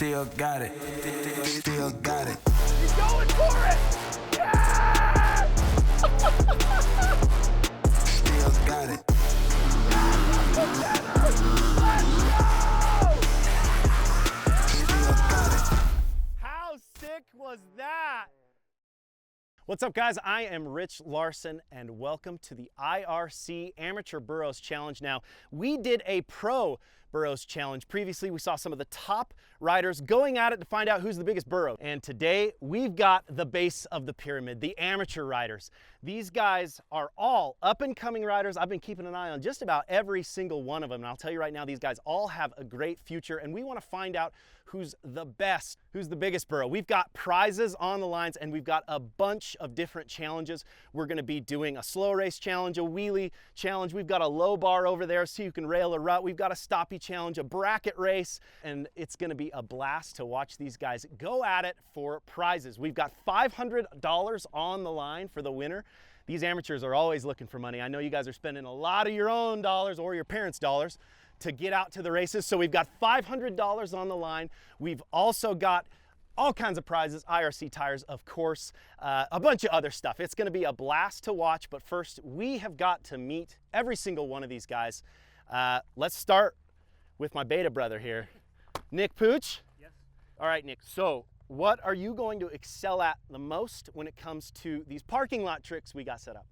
Still got it. Still got it. He's going for it! Yeah! Still got it. Let's go! Still got it. How sick was that? What's up, guys? I am Rich Larsen, and welcome to the IRC Amateur Burros Challenge. Now, we did a pro burros challenge previously. We saw some of the top riders going at it to find out who's the biggest burro. And today, we've got the base of the pyramid, the amateur riders. These guys are all up-and-coming riders. I've been keeping an eye on just about every single one of them. And I'll tell you right now, these guys all have a great future, and we want to find out who's the best, who's the biggest burro. We've got prizes on the lines, and we've got a bunch of different challenges. We're gonna be doing a slow race challenge, a wheelie challenge. We've got a low bar over there so you can rail a rut. We've got a stoppie challenge, a bracket race, and it's gonna be a blast to watch these guys go at it for prizes. We've got $500 on the line for the winner. These amateurs are always looking for money. I know you guys are spending a lot of your own dollars or your parents' dollars to get out to the races. So we've got $500 on the line. We've also got all kinds of prizes, IRC tires, of course, a bunch of other stuff. It's gonna be a blast to watch, but first we have got to meet every single one of these guys. Let's start with my beta brother here, Nick Pooch. Yes. All right, Nick, so what are you going to excel at the most when it comes to these parking lot tricks we got set up?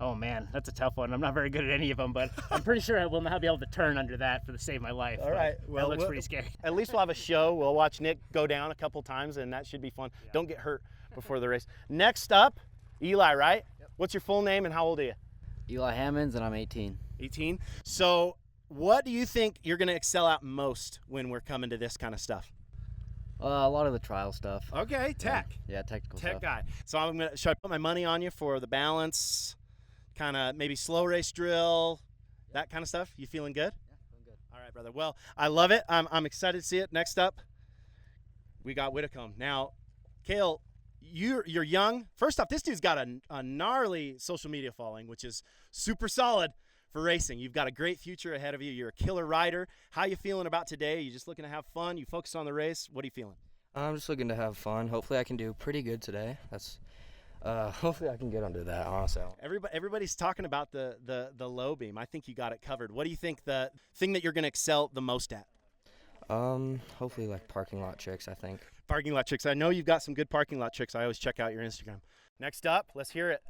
Oh man, that's a tough one. I'm not very good at any of them, but I'm pretty sure I will not be able to turn under that for the save my life. All right, Well, that looks pretty scary. At least we'll have a show. We'll watch Nick go down a couple times, and that should be fun. Yeah. Don't get hurt before the race. Next up, Eli, right? Yep. What's your full name and how old are you? Eli Hammonds, and I'm 18. 18. So what do you think you're going to excel at most when we're coming to this kind of stuff? A lot of the trial stuff. Okay, tech. Yeah, technical Tech stuff. guy. So should I put my money on you for the balance, kind of maybe slow race drill, that kind of stuff? You feeling good? Yeah, feeling good. All right, brother. Well, I love it. I'm excited to see it. Next up, we got Whitcomb. Now, Kale, you're young. First off, this dude's got a gnarly social media following, which is super solid for racing. You've got a great future ahead of you. You're a killer rider. How you feeling about today? You just looking to have fun? You focused on the race? What are you feeling? I'm just looking to have fun. Hopefully I can do pretty good today. That's hopefully I can get under that, honestly. Everybody's talking about the low beam. I think you got it covered. What do you think the thing that you're going to excel the most at? Hopefully like parking lot tricks, I think. Parking lot tricks. I know you've got some good parking lot tricks. I always check out your Instagram. Next up, let's hear it.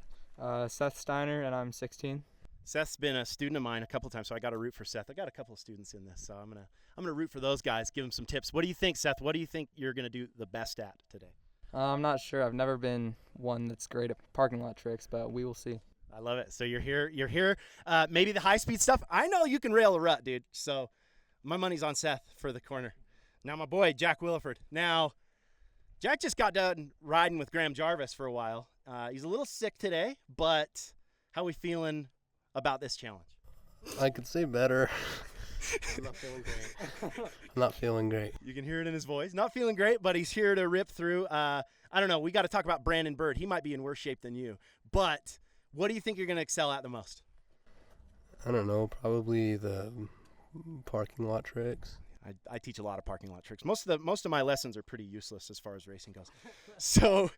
Seth Steiner, and I'm 16. Seth's been a student of mine a couple times, so I got to root for Seth. I got a couple of students in this, so I'm gonna root for those guys, give them some tips. What do you think, Seth? What do you think you're gonna do the best at today? I'm not sure. I've never been one that's great at parking lot tricks, but we will see. I love it. So you're here. You're here. Maybe the high-speed stuff. I know you can rail a rut, dude. So my money's on Seth for the corner. Now my boy Jack Williford. Now Jack just got done riding with Graham Jarvis for a while. He's a little sick today, but how we feeling about this challenge? I could say better. I'm not feeling great. I'm not feeling great. You can hear it in his voice. Not feeling great, but he's here to rip through. I don't know. We got to talk about Brandon Bird. He might be in worse shape than you. But what do you think you're going to excel at the most? I don't know. Probably the parking lot tricks. I teach a lot of parking lot tricks. Most of my lessons are pretty useless as far as racing goes. So,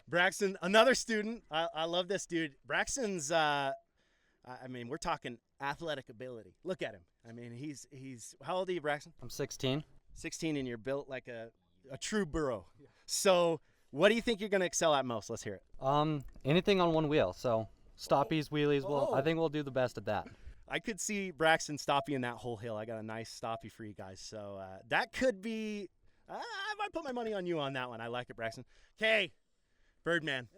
Braxton, another student. I love this dude. Braxton's. I mean, we're talking athletic ability. Look at him. I mean, he's how old are you, Braxton? I'm 16. 16, and you're built like a true burro. Yeah. So what do you think you're going to excel at most? Let's hear it. Anything on one wheel. So stoppies, wheelies, I think we'll do the best at that. I could see Braxton stopping that whole hill. I got a nice stoppie for you guys. So that could be, I might put my money on you on that one. I like it, Braxton. Okay, Birdman.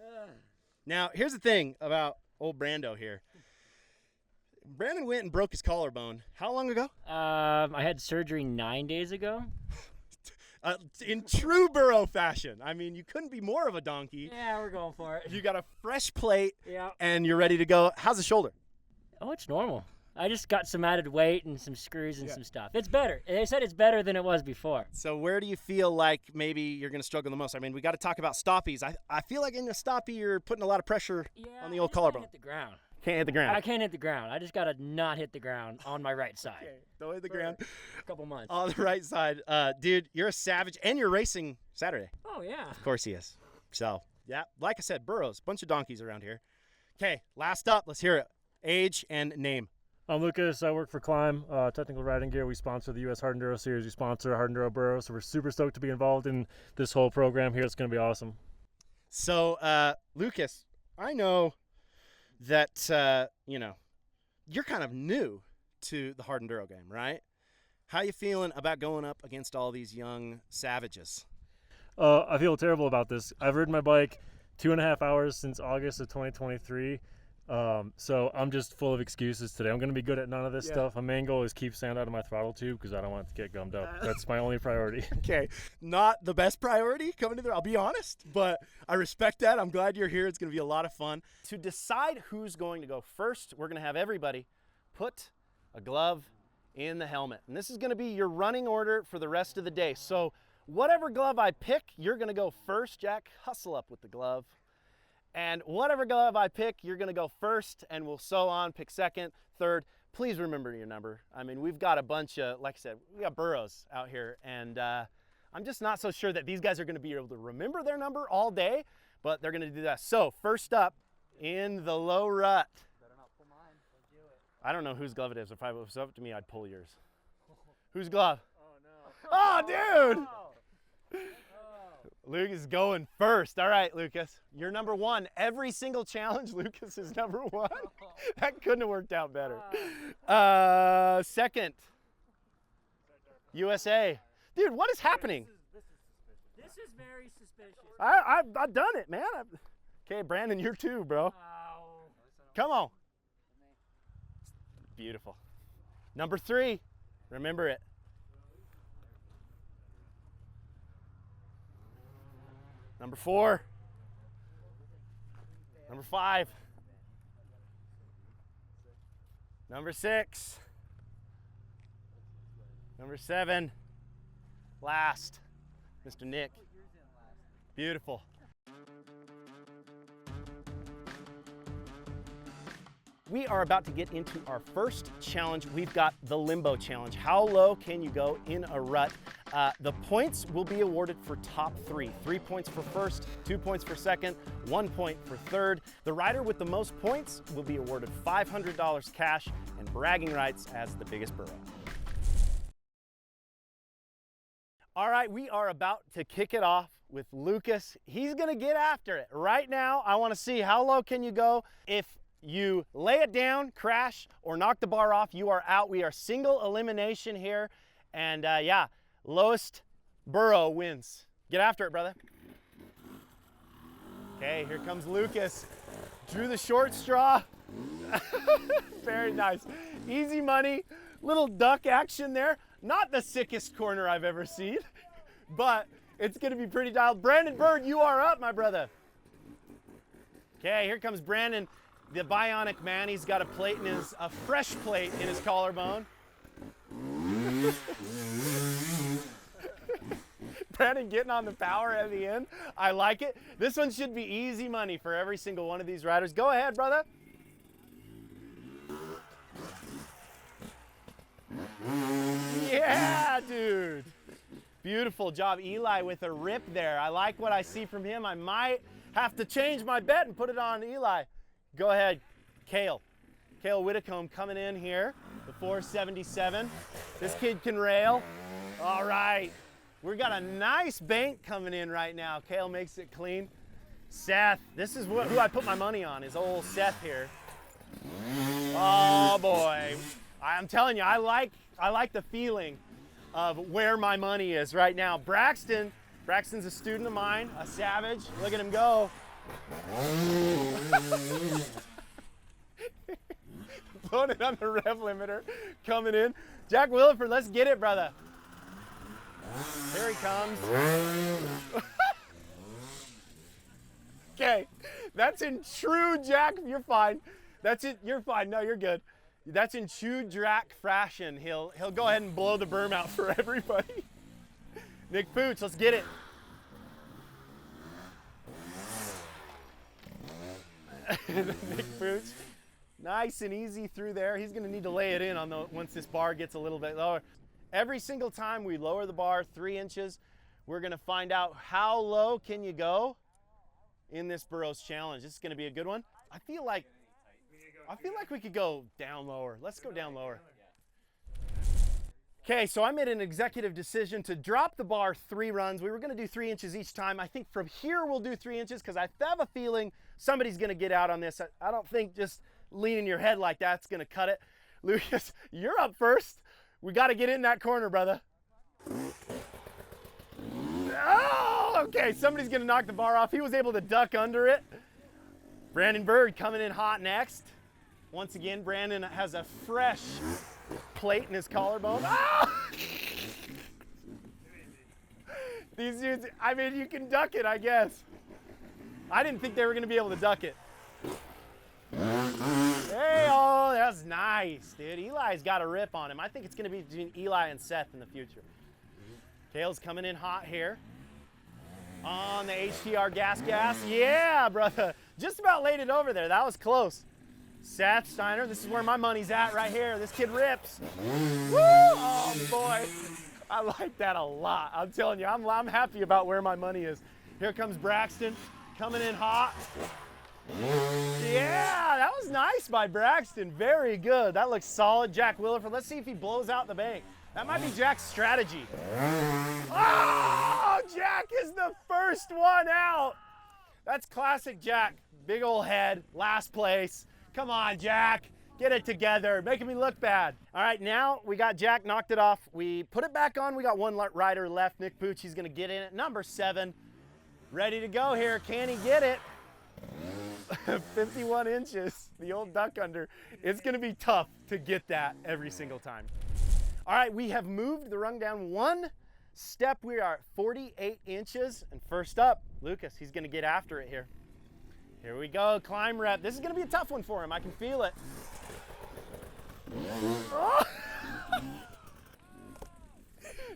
Now, here's the thing about old Brando here. Brandon went and broke his collarbone. How long ago? I had surgery 9 days ago. In true burro fashion. I mean, you couldn't be more of a donkey. Yeah, we're going for it. You got a fresh plate, Yeah. and you're ready to go. How's the shoulder? Oh, it's normal. I just got some added weight and some screws and some stuff. It's better. They said it's better than it was before. So where do you feel like maybe you're going to struggle the most? I mean, we got to talk about stoppies. I feel like in the stoppie, you're putting a lot of pressure on the old collarbone. Hit the ground. Can't hit the ground. I can't hit the ground. I just gotta not hit the ground on my right side. Okay, don't hit the ground. A couple months. On the right side. Dude, you're a savage, and you're racing Saturday. Oh yeah. Of course he is. So, yeah, like I said, burros, bunch of donkeys around here. Okay, last up, let's hear it. Age and name. I'm Lucas. I work for Climb Technical Riding Gear. We sponsor the U.S. Hard Enduro Series. We sponsor Hard Enduro Burros. So we're super stoked to be involved in this whole program here. It's going to be awesome. So, Lucas, I know that, you know, you're kind of new to the Hard Enduro game, right? How you feeling about going up against all these young savages? I feel terrible about this. I've ridden my bike 2.5 hours since August of 2023. So I'm just full of excuses today. I'm going to be good at none of this stuff. My main goal is keep sand out of my throttle tube because I don't want it to get gummed up. That's my only priority. Okay, not the best priority coming to there, I'll be honest, but I respect that. I'm glad you're here. It's going to be a lot of fun. To decide who's going to go first, we're going to have everybody put a glove in the helmet. And this is going to be your running order for the rest of the day. So whatever glove I pick, you're going to go first. Jack, hustle up with the glove. And whatever glove I pick, you're going to go first, and we'll so on, pick second, third. Please remember your number. I mean, we've got a bunch of, like I said, we got burros out here, and I'm just not so sure that these guys are going to be able to remember their number all day, but they're going to do that. So first up, in the low rut. Better not pull mine. Don't do it. I don't know whose glove it is. If it was up to me, I'd pull yours. Whose glove? Oh, no. Oh, dude! Luke is going first. All right, Lucas, you're number one. Every single challenge, Lucas is number one. That couldn't have worked out better. Second, USA. Dude, what is happening? This is very suspicious. I've done it, man. Okay, Brandon, you're two, bro. Come on. Beautiful. Number three, remember it. Number four. Number five. Number six. Number seven. Last. Mr. Nick. Beautiful. We are about to get into our first challenge. We've got the Limbo challenge. How low can you go in a rut? The points will be awarded for top three. 3 points for first, 2 points for second, 1 point for third. The rider with the most points will be awarded $500 cash and bragging rights as the biggest burro. All right, we are about to kick it off with Lucas. He's gonna get after it. Right now, I wanna see how low can you go. If you lay it down, crash, or knock the bar off, you are out. We are single elimination here. And yeah, lowest burro wins. Get after it, brother. Okay, here comes Lucas. Drew the short straw. Very nice. Easy money. Little duck action there. Not the sickest corner I've ever seen, but it's gonna be pretty dialed. Brandon Bird, you are up, my brother. Okay, here comes Brandon. The bionic man, he's got a fresh plate in his collarbone. Brandon getting on the power at the end. I like it. This one should be easy money for every single one of these riders. Go ahead, brother. Yeah, dude. Beautiful job. Eli with a rip there. I like what I see from him. I might have to change my bet and put it on Eli. Go ahead, Cale. Cale Whitcomb coming in here, the 477. This kid can rail. All right. We've got a nice bank coming in right now. Cale makes it clean. Seth, this is who I put my money on, is old Seth here. Oh boy. I'm telling you, I like the feeling of where my money is right now. Braxton's a student of mine, a savage. Look at him go. Blowing it on the rev limiter, coming in. Jack Williford, let's get it, brother. Here he comes. Okay, that's in true Jack. You're fine. That's it. You're fine. No, you're good. That's in true Jack fashion. He'll go ahead and blow the berm out for everybody. Nick Pooch, let's get it. Nick Pooch. Nice and easy through there. He's gonna need to lay it in on the once this bar gets a little bit lower. Every single time we lower the bar 3 inches, we're gonna find out how low can you go in this Burros challenge. This is gonna be a good one. I feel like we could go down lower. Let's go down lower. Okay, so I made an executive decision to drop the bar 3 runs. We were gonna do 3 inches each time. I think from here we'll do 3 inches because I have a feeling somebody's gonna get out on this. I don't think just leaning your head like that's gonna cut it. Lucas, you're up first. We gotta get in that corner, brother. Oh, okay, somebody's gonna knock the bar off. He was able to duck under it. Brandon Bird coming in hot next. Once again, Brandon has a fresh plate in his collarbone. Ah! These dudes, I mean, you can duck it, I guess. I didn't think they were gonna be able to duck it. Hey, oh, that's nice, dude. Eli's got a rip on him. I think it's gonna be between Eli and Seth in the future. Kale's coming in hot here. On the HTR gas. Yeah, brother. Just about laid it over there. That was close. Seth Steiner, this is where my money's at right here. This kid rips. Woo! Oh, boy. I like that a lot. I'm telling you, I'm happy about where my money is. Here comes Braxton coming in hot. Yeah, that was nice by Braxton. Very good. That looks solid. Jack Williford. Let's see if he blows out the bank. That might be Jack's strategy. Oh, Jack is the first one out. That's classic Jack. Big old head, last place. Come on, Jack. Get it together. Making me look bad. All right, now we got Jack knocked it off. We put it back on. We got one rider left. Nick Pooch, he's going to get in at number 7. Ready to go here. Can he get it? 51 inches, the old duck under. It's going to be tough to get that every single time. All right, we have moved the rung down 1 step. We are at 48 inches. And first up, Lucas, he's going to get after it here. Here we go, climb rep. This is going to be a tough one for him. I can feel it. Oh.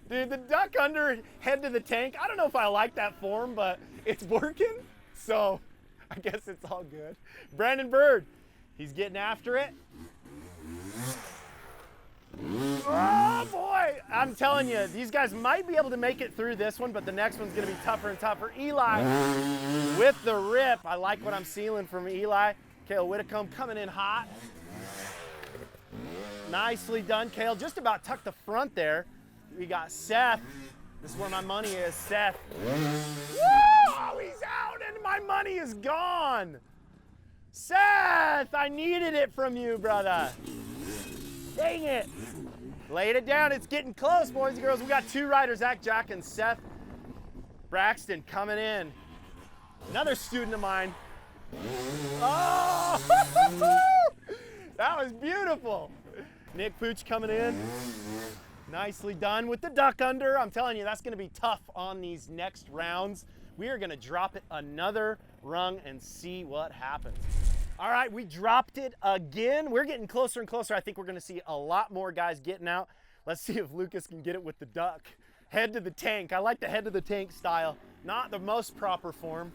Dude, the duck under, head to the tank. I don't know if I like that form, but it's working. So I guess it's all good. Brandon Bird, he's getting after it. Oh boy, I'm telling you, these guys might be able to make it through this one, but the next one's gonna be tougher and tougher. Eli with the rip. I like what I'm seeing from Eli. Cale Whitcomb coming in hot. Nicely done, Cale. Just about tucked the front there. We got Seth. This is where my money is, Seth. Woo! He's out and my money is gone. Seth, I needed it from you, brother. Dang it. Laid it down. It's getting close, boys and girls. We got 2 riders, Zach, Jack, and Seth. Braxton coming in. Another student of mine. Oh! That was beautiful. Nick Pooch coming in. Nicely done with the duck under. I'm telling you, that's going to be tough on these next rounds. We are going to drop it another rung and see what happens. All right, we dropped it again. We're getting closer and closer. I think we're going to see a lot more guys getting out. Let's see if Lucas can get it with the duck. Head to the tank. I like the head to the tank style. Not the most proper form.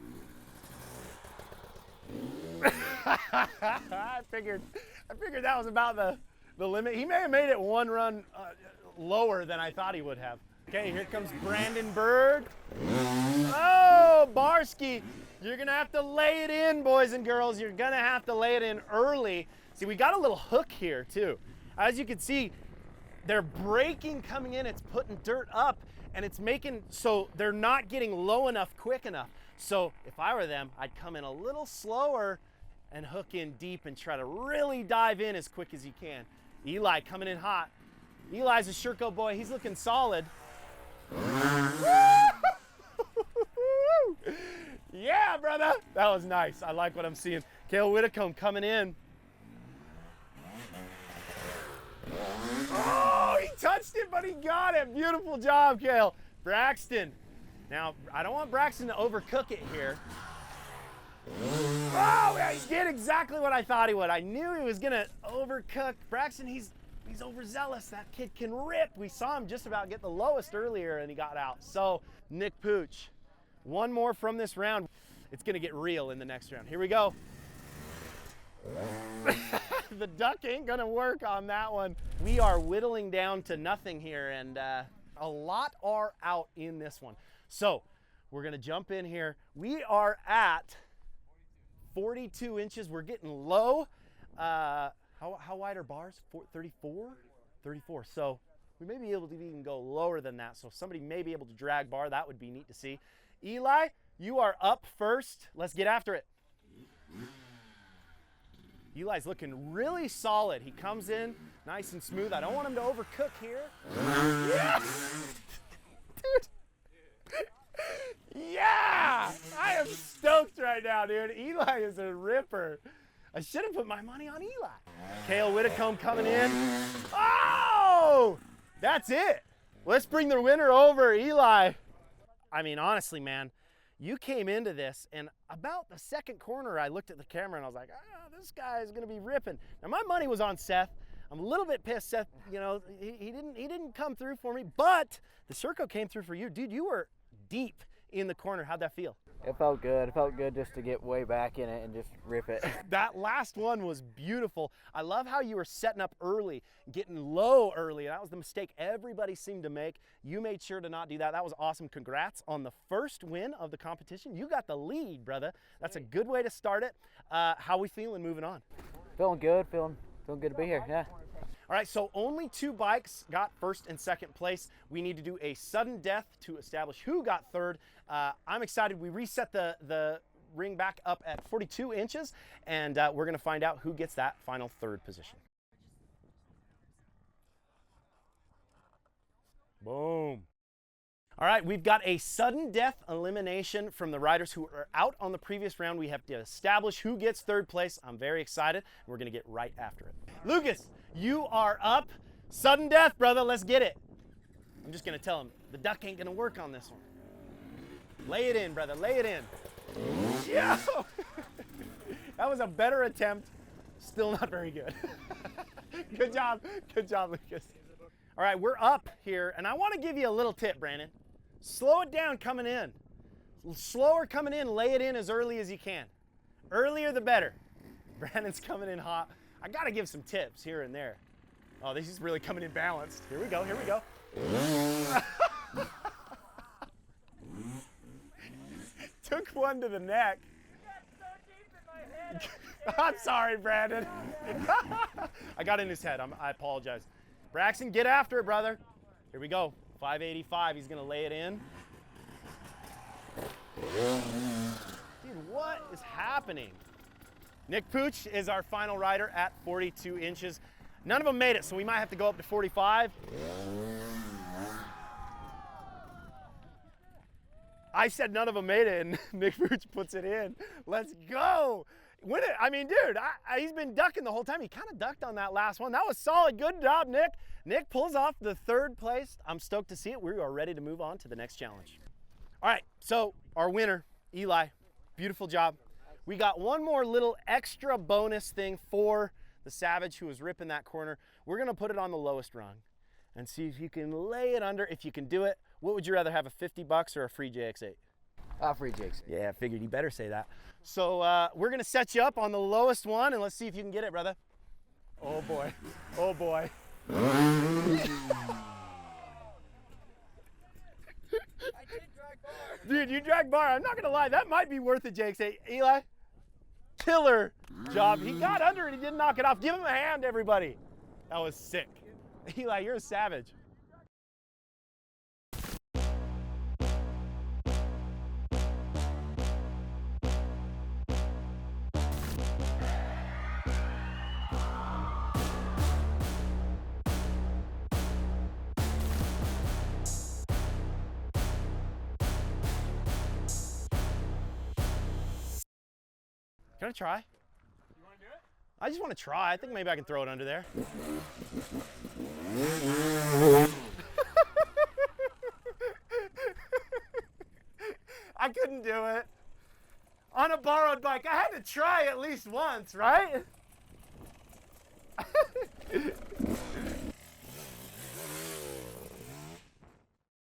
I figured that was about the limit. He may have made it 1 run lower than I thought he would have. Okay, here comes Brandon Bird. Oh, Barsky, you're gonna have to lay it in, boys and girls. You're gonna have to lay it in early. See, we got a little hook here too. As you can see, they're braking coming in. It's putting dirt up and it's making so they're not getting low enough quick enough. So if I were them, I'd come in a little slower and hook in deep and try to really dive in as quick as you can. Eli coming in hot. Eli's a Sherco boy. He's looking solid. Yeah, brother. That was nice. I like what I'm seeing. Cale Whitcomb coming in. Oh, he touched it, but he got it. Beautiful job, Cale. Braxton. Now, I don't want Braxton to overcook it here. Oh, yeah, he did exactly what I thought he would. I knew he was going to overcook. Braxton, he's overzealous. That kid can rip. We saw him just about get the lowest earlier, and he got out. So, Nick Pooch, 1 more from this round. It's going to get real in the next round. Here we go. The duck ain't gonna work on that one. We are whittling down to nothing here, and a lot are out in this one. So we're gonna jump in here. We are at 42 inches. We're getting low. How wide are bars? 34? 34. So we may be able to even go lower than that. So if somebody may be able to drag bar, that would be neat to see. Eli, you are up first. Let's get after it. Eli's looking really solid. He comes in nice and smooth. I don't want him to overcook here. Yes! Dude. Yeah! I am stoked right now, dude. Eli is a ripper. I should have put my money on Eli. Cale Whitcomb coming in. Oh! That's it. Let's bring the winner over, Eli. I mean, honestly, man, you came into this, and about the second corner, I looked at the camera and I was like, this guy is gonna be ripping. Now my money was on Seth. I'm a little bit pissed, Seth. You know, he didn't come through for me, but the Circo came through for you, dude. You were deep in the corner. How'd that feel? It felt good. It felt good just to get way back in it and just rip it. That last one was beautiful. I love how you were setting up early, getting low early. That was the mistake everybody seemed to make. You made sure to not do that. That was awesome. Congrats on the first win of the competition. You got the lead, brother. That's a good way to start it. How we feeling moving on? Feeling good. Feeling good to be here. Yeah. All right, so only 2 bikes got first and second place. We need to do a sudden death to establish who got third. I'm excited. We reset the ring back up at 42 inches, and we're gonna find out who gets that final third position. Boom. All right, we've got a sudden death elimination from the riders who are out on the previous round. We have to establish who gets third place. I'm very excited. We're gonna get right after it. Lucas, you are up. Sudden death, brother, let's get it. I'm just gonna tell him, the duck ain't gonna work on this one. Lay it in, brother, lay it in. Yeah! That was a better attempt. Still not very good. Good job, Lucas. All right, we're up here, and I wanna give you a little tip, Brandon. Slow it down coming in. Slower coming in, lay it in as early as you can. Earlier the better. Brandon's coming in hot. I gotta give some tips here and there. Oh, this is really coming in balanced. Here we go, here we go. Took one to the neck. I'm sorry, Brandon. I got in his head, I apologize. Braxton, get after it, brother. Here we go, 585, he's gonna lay it in. Dude, what is happening? Nick Pooch is our final rider at 42 inches. None of them made it, so we might have to go up to 45. I said none of them made it, and Nick Pooch puts it in. Let's go. Win it. I mean, dude, he's been ducking the whole time. He kind of ducked on that last one. That was solid. Good job, Nick. Nick pulls off the third place. I'm stoked to see it. We are ready to move on to the next challenge. All right, so our winner, Eli, beautiful job. We got one more little extra bonus thing for the Savage who was ripping that corner. We're gonna put it on the lowest rung and see if you can lay it under. If you can do it, what would you rather have, a 50 bucks or a free JX8? Free JX8. Yeah, I figured you better say that. So we're gonna set you up on the lowest one and let's see if you can get it, brother. Oh boy, oh boy. Dude, you drag bar. I'm not gonna lie, that might be worth it, JX8. Eli, killer job. He got under it, he didn't knock it off. Give him a hand, everybody. That was sick. Eli, you're a savage. Can I try? You want to do it? I just want to try. I think maybe I can throw it under there. I couldn't do it. On a borrowed bike, I had to try at least once, right?